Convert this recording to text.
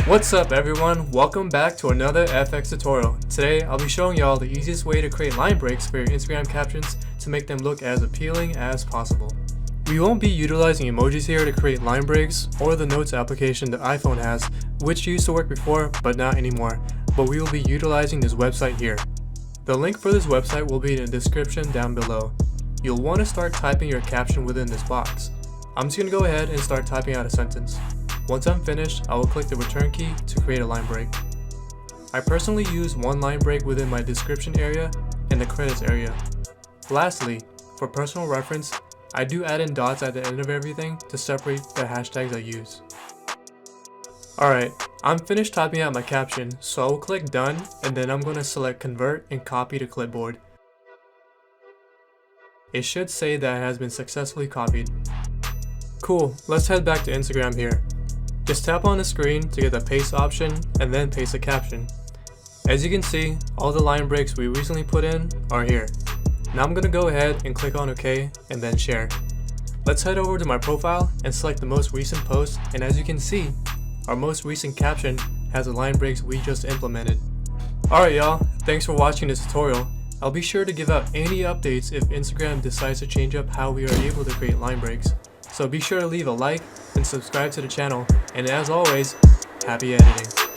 What's up everyone, welcome back to another FX tutorial. Today I'll be showing y'all the easiest way to create line breaks for your Instagram captions to make them look as appealing as possible. We won't be utilizing emojis here to create line breaks or the notes application the iPhone has, which used to work before but not anymore, but we will be utilizing this website here. The link for this website will be in the description down below. You'll want to start typing your caption within this box. I'm just going to go ahead and start typing out a sentence. Once I'm finished, I will click the return key to create a line break. I personally use one line break within my description area and the credits area. Lastly, for personal reference, I do add in dots at the end of everything to separate the hashtags I use. Alright, I'm finished typing out my caption, so I will click done and then I'm going to select convert and copy to clipboard. It should say that it has been successfully copied. Cool, let's head back to Instagram here. Just tap on the screen to get the paste option and then paste a caption. As you can see, all the line breaks we recently put in are here. Now I'm going to go ahead and click on OK and then share. Let's head over to my profile and select the most recent post, and as you can see, our most recent caption has the line breaks we just implemented. Alright y'all, thanks for watching this tutorial. I'll be sure to give out any updates if Instagram decides to change up how we are able to create line breaks. So be sure to leave a like and subscribe to the channel, and as always, happy editing.